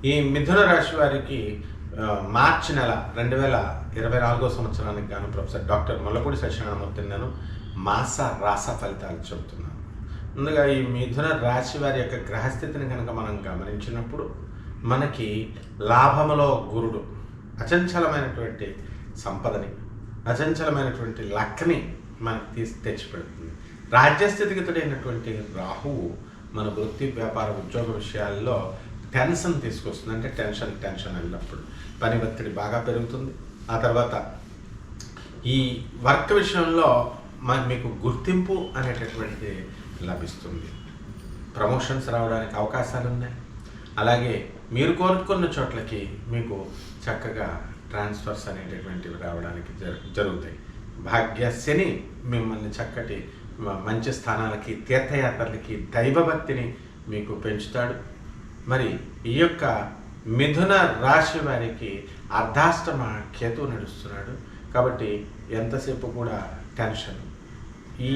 ఈ మిథున రాశి వారికి మార్చి నెల 2024 సంవత్సరానికి గాను ప్రొఫెసర్ డాక్టర్ ముల్లపూడి సత్యనారాయణమూర్తిని నేను మాస రాస ఫలితాలు చెబుతున్నాను. ముందుగా ఈ మిథున రాశి వారి యొక్క గ్రహస్థితిని కనుక మనం గమనించినప్పుడు మనకి లాభములో గురుడు అచంచలమైనటువంటి సంపదని, అచంచలమైనటువంటి లక్ని మనకి తెచ్చిపెడుతుంది. రాజ్యస్థితిగతుడైనటువంటి రాహువు మన వృత్తి, వ్యాపార, ఉద్యోగ విషయాల్లో టెన్షన్ తీసుకొస్తుంది. అంటే టెన్షన్ వెళ్ళినప్పుడు పని ఒత్తిడి బాగా పెరుగుతుంది. ఆ తర్వాత ఈ వర్క్ విషయంలో మీకు గుర్తింపు అనేటటువంటిది లభిస్తుంది. ప్రమోషన్స్ రావడానికి అవకాశాలు ఉన్నాయి. అలాగే మీరు కోరుకున్న చోట్లకి మీకు చక్కగా ట్రాన్స్ఫర్స్ అనేటటువంటివి రావడానికి జరుగుతాయి. భాగ్య శని మిమ్మల్ని చక్కటి మంచి స్థానాలకి, తీర్థయాత్రలకి, దైవభక్తిని మీకు పెంచుతాడు. మరి ఈ యొక్క మిథున రాశి వారికి అర్ధాష్టమ కేతు నడుస్తున్నాడు. కాబట్టి ఎంతసేపు కూడా టెన్షన్, ఈ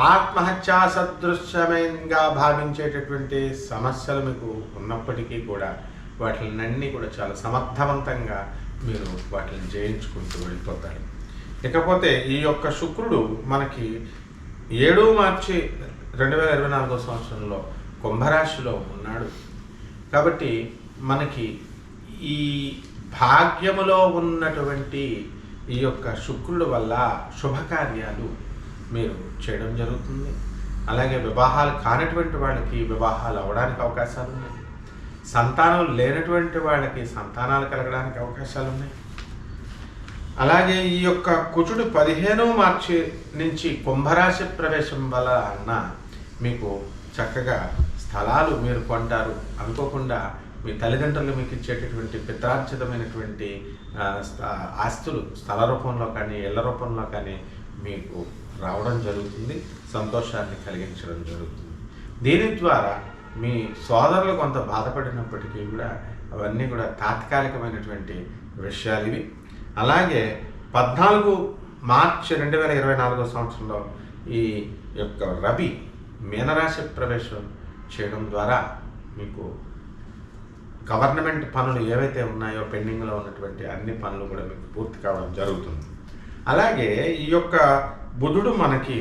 ఆత్మహత్యా సదృశ్యమైనగా భావించేటటువంటి సమస్యలు మీకు ఉన్నప్పటికీ కూడా వాటినన్నీ కూడా చాలా సమర్థవంతంగా మీరు వాటిని జయించుకుంటూ వెళ్ళిపోతారు. ఇకపోతే ఈ యొక్క శుక్రుడు మనకి 7 మార్చి 2024 సంవత్సరంలో కుంభరాశిలో ఉన్నాడు. కాబట్టి మనకి ఈ భాగ్యములో ఉన్నటువంటి ఈ యొక్క శుక్రుడు వల్ల శుభకార్యాలు మీరు చేయడం జరుగుతుంది. అలాగే వివాహాలు కానటువంటి వాళ్ళకి వివాహాలు అవ్వడానికి అవకాశాలు ఉన్నాయి. సంతానం లేనటువంటి వాళ్ళకి సంతానాలు కలగడానికి అవకాశాలు ఉన్నాయి. అలాగే ఈ యొక్క కుజుడు 15 మార్చి నుంచి కుంభరాశి ప్రవేశం వలన మీకు చక్కగా స్థలాలు మీరు కొంటారు. అనుకోకుండా మీ తల్లిదండ్రులు మీకు ఇచ్చేటటువంటి పిత్రార్జితమైనటువంటి ఆస్తులు స్థల రూపంలో కానీ ఇళ్ల రూపంలో కానీ మీకు రావడం జరుగుతుంది. సంతోషాన్ని కలిగించడం జరుగుతుంది. దీని ద్వారా మీ సోదరులు కొంత బాధపడినప్పటికీ కూడా అవన్నీ కూడా తాత్కాలికమైనటువంటి విషయాలు ఇవి. అలాగే 14 మార్చి 2024 సంవత్సరంలో ఈ యొక్క రవి మీనరాశి ప్రవేశం చేయడం ద్వారా మీకు గవర్నమెంట్ పనులు ఏవైతే ఉన్నాయో పెండింగ్లో ఉన్నటువంటి అన్ని పనులు కూడా మీకు పూర్తి కావడం జరుగుతుంది. అలాగే ఈ యొక్క బుధుడు మనకి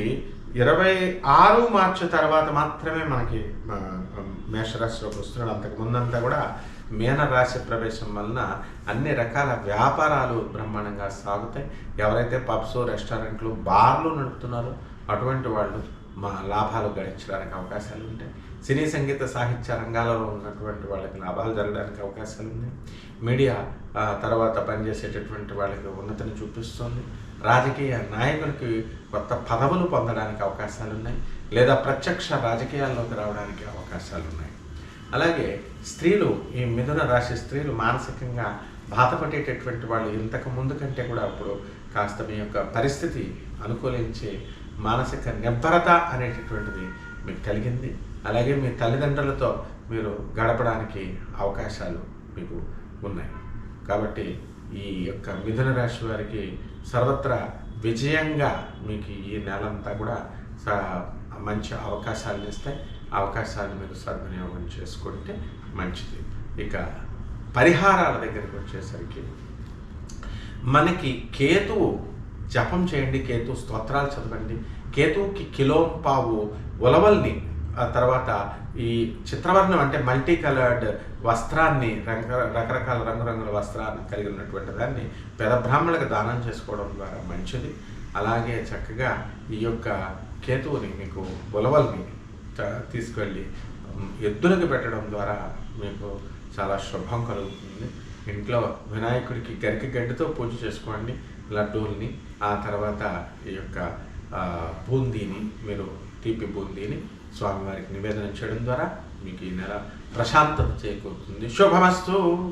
26 మార్చి తర్వాత మాత్రమే మనకి మేషరాశిలోకి వస్తున్నాడు. అంతకు ముందంతా కూడా మీనరాశి ప్రవేశం వలన అన్ని రకాల వ్యాపారాలు బ్రహ్మాండంగా సాగుతాయి. ఎవరైతే పబ్స్, రెస్టారెంట్లు, బార్లు నడుపుతున్నారో అటువంటి వాళ్ళు లాభాలు గడించడానికి అవకాశాలు ఉంటాయి. సినీ, సంగీత, సాహిత్య రంగాలలో ఉన్నటువంటి వాళ్ళకి లాభాలు జరగడానికి అవకాశాలు ఉన్నాయి. మీడియా తర్వాత పనిచేసేటటువంటి వాళ్ళకి ఉన్నతిని చూపిస్తుంది. రాజకీయ నాయకులకి కొత్త పదవులు పొందడానికి అవకాశాలు ఉన్నాయి. లేదా ప్రత్యక్ష రాజకీయాల్లోకి రావడానికి అవకాశాలు ఉన్నాయి. అలాగే స్త్రీలు, ఈ మిథున రాశి స్త్రీలు మానసికంగా బాధపడేటటువంటి వాళ్ళు ఇంతకు ముందు కంటే కూడా అప్పుడు కాస్త మీ యొక్క పరిస్థితి అనుకూలించే మానసిక నిబ్బరత అనేటటువంటిది మీకు కలిగింది. అలాగే మీ తల్లిదండ్రులతో మీరు గడపడానికి అవకాశాలు మీకు ఉన్నాయి. కాబట్టి ఈ యొక్క మిథున రాశి వారికి సర్వత్రా విజయంగా మీకు ఈ నెలంతా కూడా మంచి అవకాశాలను ఇస్తాయి. అవకాశాలను మీరు సద్వినియోగం చేసుకుంటే మంచిది. ఇక పరిహారాల దగ్గరికి వచ్చేసరికి మనకి కేతువు జపం చేయండి, కేతు స్తోత్రాలు చదవండి. కేతువుకి కిలోంపావు ఉలవల్ని, ఆ తర్వాత ఈ చిత్రవర్ణం అంటే మల్టీ కలర్డ్ వస్త్రాన్ని, రకరకాల రంగురంగుల వస్త్రాన్ని కలిగి ఉన్నటువంటి దాన్ని పేద బ్రాహ్మణులకు దానం చేసుకోవడం ద్వారా మంచిది. అలాగే చక్కగా ఈ యొక్క కేతువుని మీకు ఉలవల్ని తీసుకెళ్ళి ఎద్దులకు పెట్టడం ద్వారా మీకు చాలా శుభం కలుగుతుంది. ఇంట్లో వినాయకుడికి గరికి గడ్డితో పూజ చేసుకోండి, లడ్డూల్ని. ఆ తర్వాత ఈ యొక్క బూందీని, మీరు తీపి బూందీని స్వామివారికి నివేదన చేయడం ద్వారా మీకు ఈ నెల ప్రశాంతత చేకూరుతుంది. శుభమస్తు.